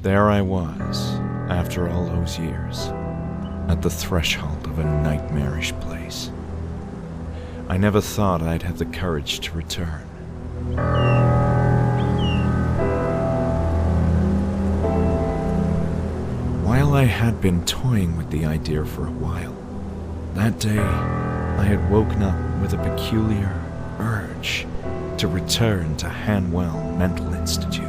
There I was, after all those years, at the threshold of a nightmarish place. I never thought I'd have the courage to return. While I had been toying with the idea for a while, that day I had woken up with a peculiar urge to return to Hanwell Mental Institute.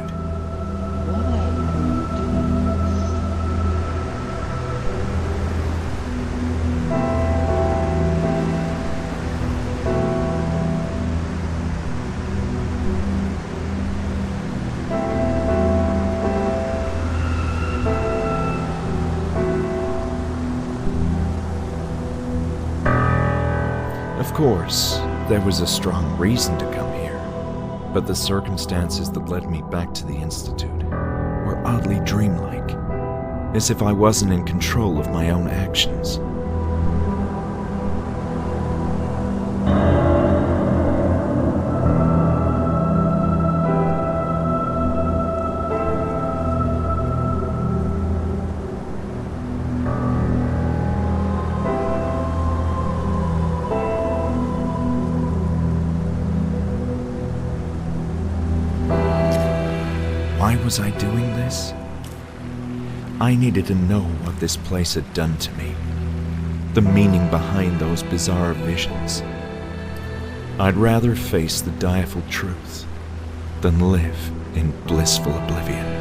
Of course, there was a strong reason to come here, but the circumstances that led me back to the Institute were oddly dreamlike, as if I wasn't in control of my own actions. Why was I doing this? I needed to know what this place had done to me, the meaning behind those bizarre visions. I'd rather face the direful truth than live in blissful oblivion.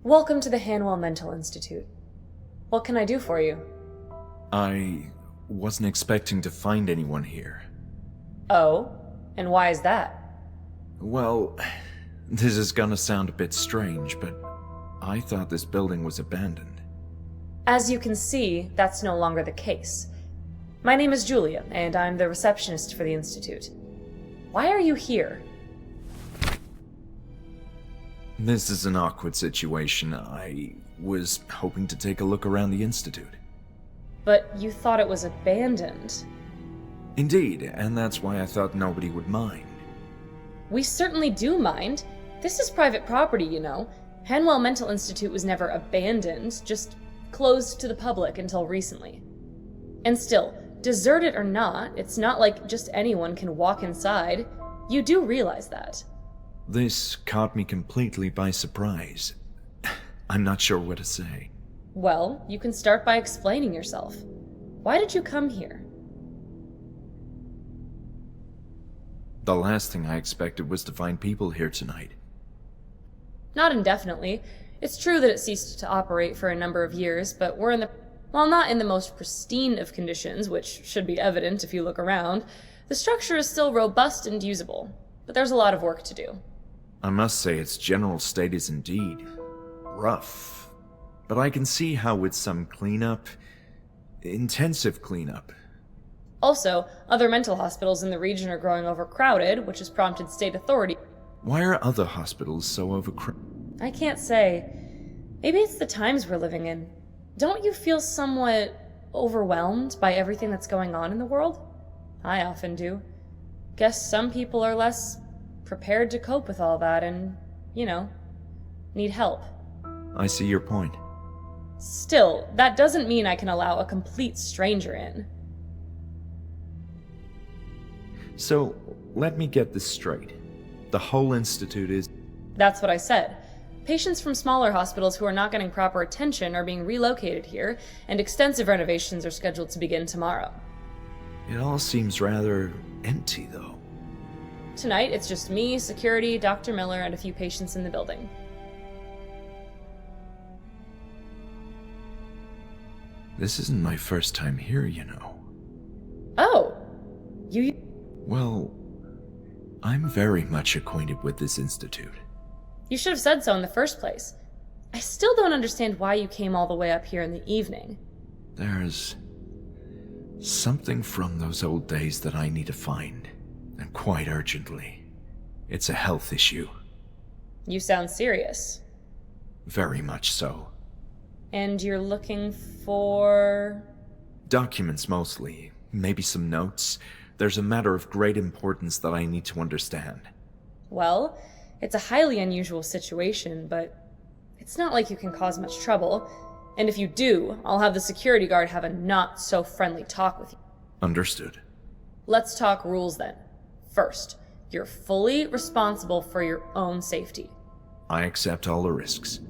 Welcome to the Hanwell Mental Institute. What can I do for you? I wasn't expecting to find anyone here. Oh? And why is that? Well, this is gonna sound a bit strange, but I thought this building was abandoned. As you can see, that's no longer the case. My name is Julia, and I'm the receptionist for the Institute. Why are you here? This is an awkward situation. I was hoping to take a look around the Institute. But you thought it was abandoned. Indeed, and that's why I thought nobody would mind. We certainly do mind. This is private property, you know. Hanwell Mental Institute was never abandoned, just closed to the public until recently. And still, deserted or not, it's not like just anyone can walk inside. You do realize that. This caught me completely by surprise. I'm not sure what to say. Well, you can start by explaining yourself. Why did you come here? The last thing I expected was to find people here tonight. Not indefinitely. It's true that it ceased to operate for a number of years, but we're in the... While not in the most pristine of conditions, which should be evident if you look around, the structure is still robust and usable. But there's a lot of work to do. I must say its general state is indeed rough. But I can see how with some cleanup, intensive cleanup. Also, other mental hospitals in the region are growing overcrowded, which has prompted state authority. Why are other hospitals so overcrowded? I can't say. Maybe it's the times we're living in. Don't you feel somewhat overwhelmed by everything that's going on in the world? I often do. Guess some people are less prepared to cope with all that and, need help. I see your point. Still, that doesn't mean I can allow a complete stranger in. So, let me get this straight. The whole institute is... That's what I said. Patients from smaller hospitals who are not getting proper attention are being relocated here, and extensive renovations are scheduled to begin tomorrow. It all seems rather empty, though. Tonight, it's just me, security, Dr. Miller, and a few patients in the building. This isn't my first time here, you know. Oh! You... Well, I'm very much acquainted with this institute. You should have said so in the first place. I still don't understand why you came all the way up here in the evening. There's something from those old days that I need to find, and quite urgently. It's a health issue. You sound serious. Very much so. And you're looking for... Documents mostly, maybe some notes. There's a matter of great importance that I need to understand. Well, it's a highly unusual situation, but it's not like you can cause much trouble. And if you do, I'll have the security guard have a not-so-friendly talk with you. Understood. Let's talk rules then. First, you're fully responsible for your own safety. I accept all the risks.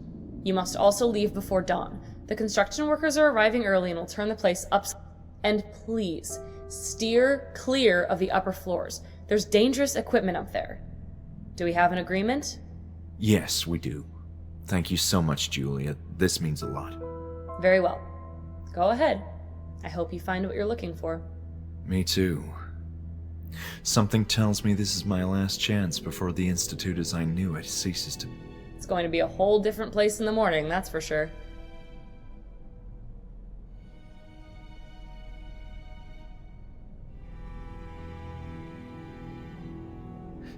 You must also leave before dawn. The construction workers are arriving early and will turn the place upside. And please, steer clear of the upper floors. There's dangerous equipment up there. Do we have an agreement? Yes, we do. Thank you so much, Julia. This means a lot. Very well. Go ahead. I hope you find what you're looking for. Me too. Something tells me this is my last chance before the Institute as I knew it ceases to... It's going to be a whole different place in the morning, that's for sure.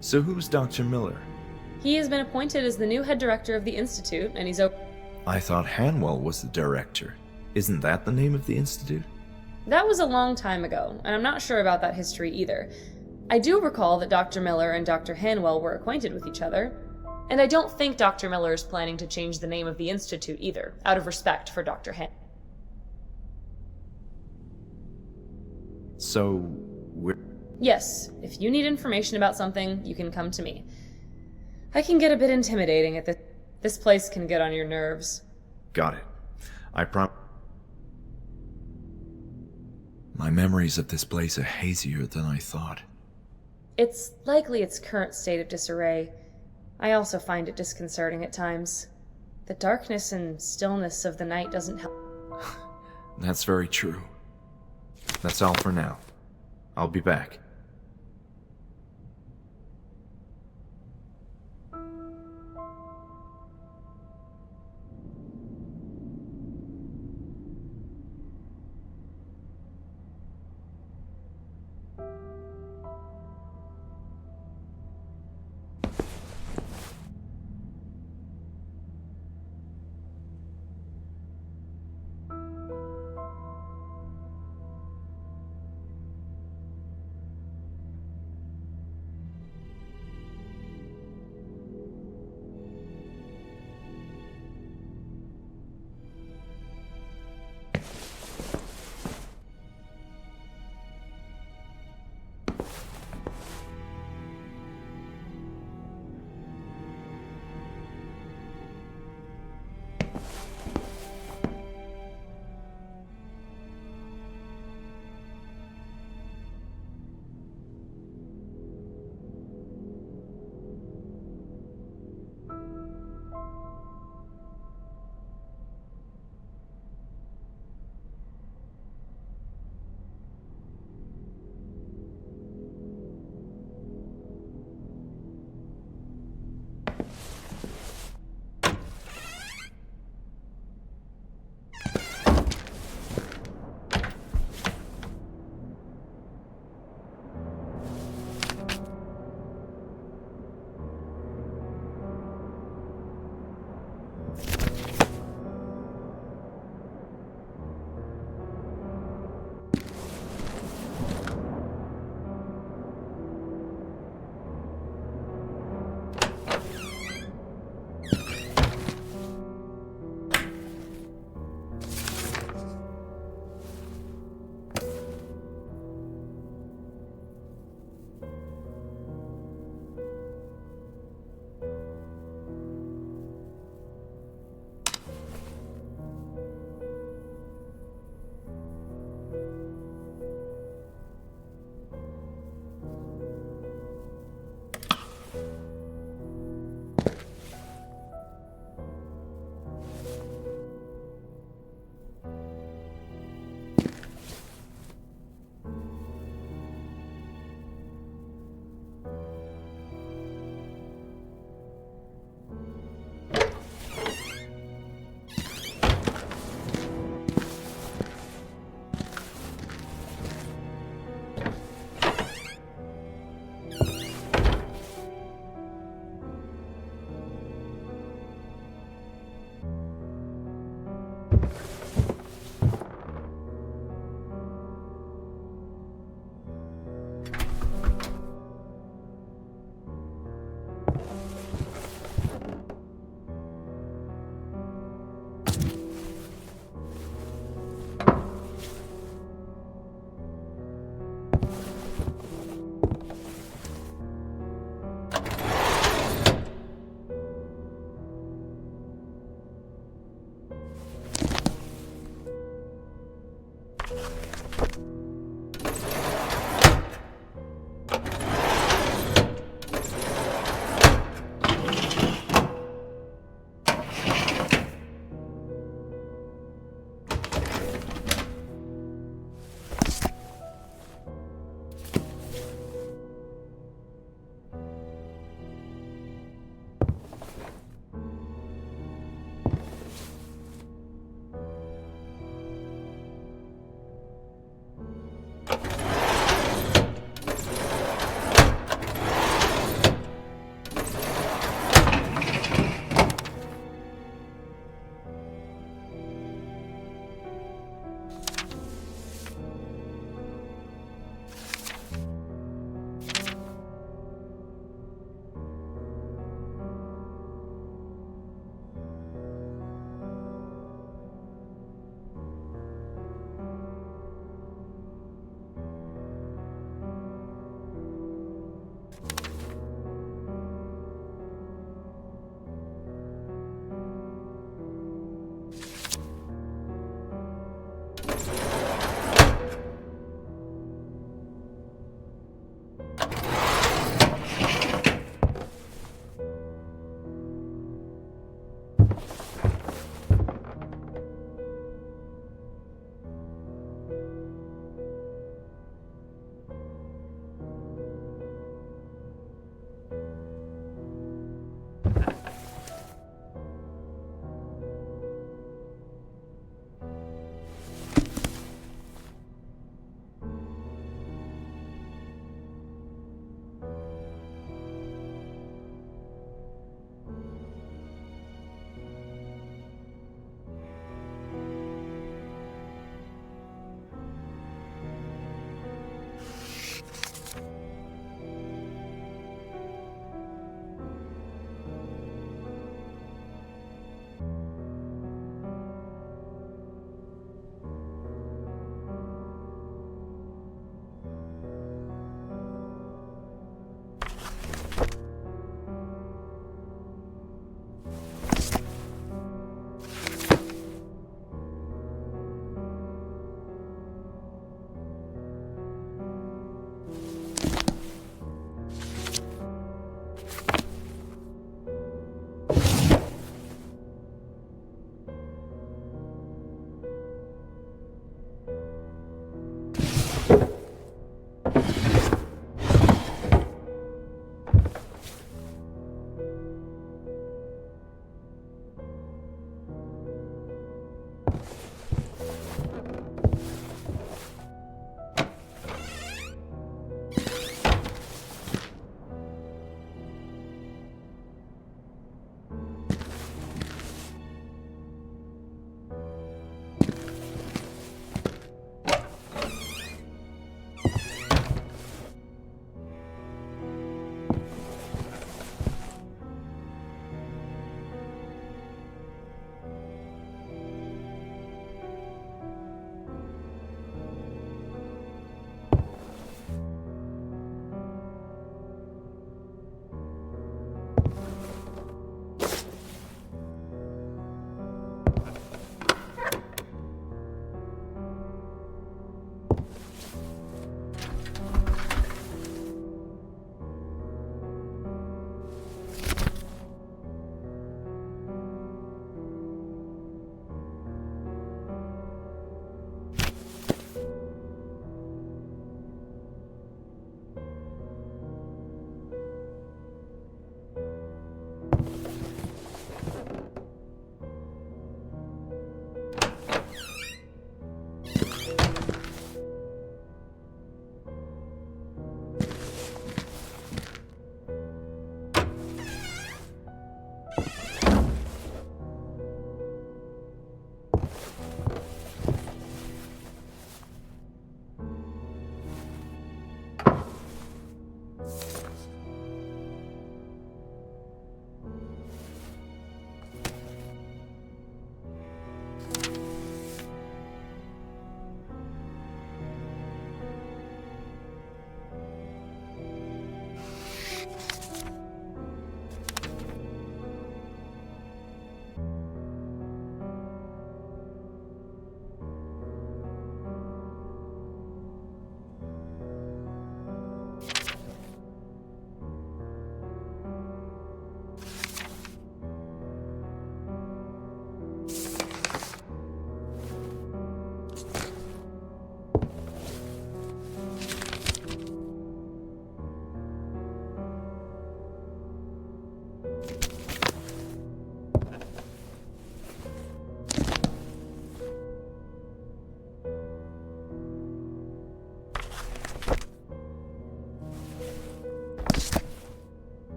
So who's Dr. Miller? He has been appointed as the new head director of the Institute, and he's I thought Hanwell was the director. Isn't that the name of the Institute? That was a long time ago, and I'm not sure about that history either. I do recall that Dr. Miller and Dr. Hanwell were acquainted with each other, and I don't think Dr. Miller is planning to change the name of the Institute either, out of respect for Dr. Han. So, we're... Yes, if you need information about something, you can come to me. I can get a bit intimidating at this. This place can get on your nerves. Got it. My memories of this place are hazier than I thought. It's likely its current state of disarray. I also find it disconcerting at times. The darkness and stillness of the night doesn't help. That's very true. That's all for now. I'll be back.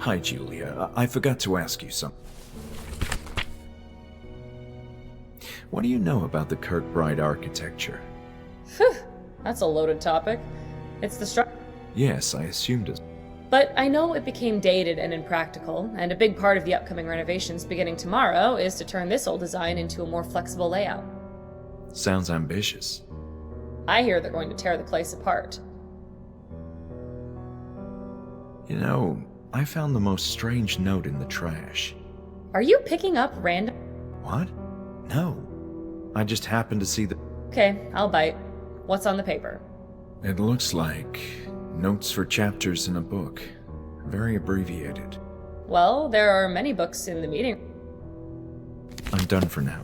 Hi, Julia. I forgot to ask you something. What do you know about the Kirkbride architecture? Phew, that's a loaded topic. It's the structure. Yes, I assumed it. But I know it became dated and impractical, and a big part of the upcoming renovations beginning tomorrow is to turn this old design into a more flexible layout. Sounds ambitious. I hear they're going to tear the place apart. You know, I found the most strange note in the trash. Are you picking up random? What? No. I just happened to see the... Okay, I'll bite. What's on the paper? It looks like notes for chapters in a book. Very abbreviated. Well, there are many books in the meeting. I'm done for now.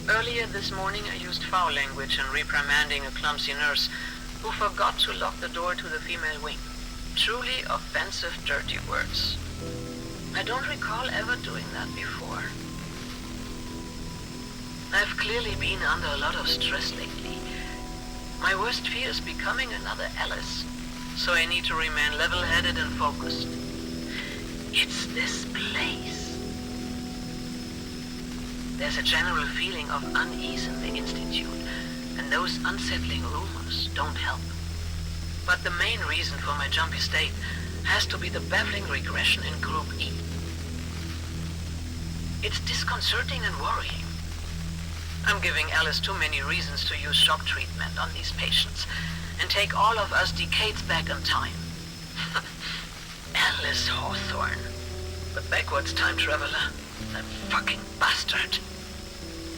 Earlier this morning I used foul language in reprimanding a clumsy nurse who forgot to lock the door to the female wing. Truly offensive, dirty words. I don't recall ever doing that before. I've clearly been under a lot of stress lately. My worst fear is becoming another Alice, so I need to remain level-headed and focused. It's this place. There's a general feeling of unease in the Institute, and those unsettling rumors don't help. But the main reason for my jumpy state has to be the baffling regression in Group E. It's disconcerting and worrying. I'm giving Alice too many reasons to use shock treatment on these patients and take all of us decades back in time. Alice Hawthorne, the backwards time traveler, that fucking bastard.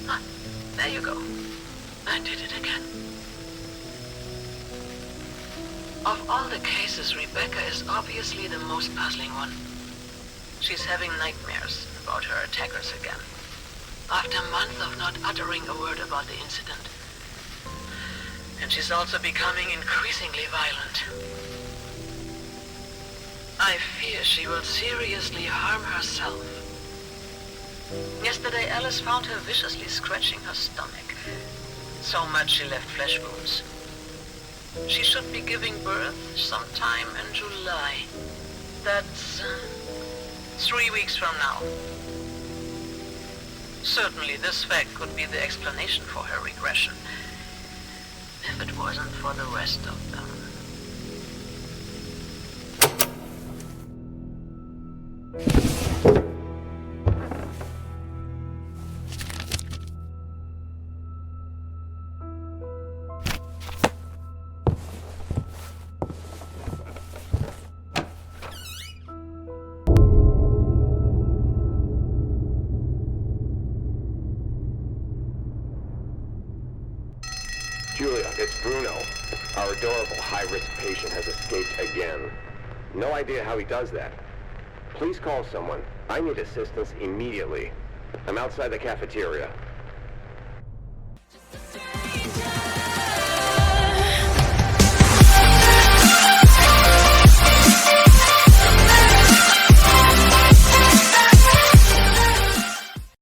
Ah, there you go. I did it again. Of all the cases, Rebecca is obviously the most puzzling one. She's having nightmares about her attackers again, after months of not uttering a word about the incident. And she's also becoming increasingly violent. I fear she will seriously harm herself. Yesterday, Alice found her viciously scratching her stomach. So much she left flesh wounds. She should be giving birth sometime in July. That's 3 weeks from now. Certainly this fact could be the explanation for her regression, if it wasn't for the rest of them. Julia, it's Bruno. Our adorable high-risk patient has escaped again. No idea how he does that. Please call someone. I need assistance immediately. I'm outside the cafeteria.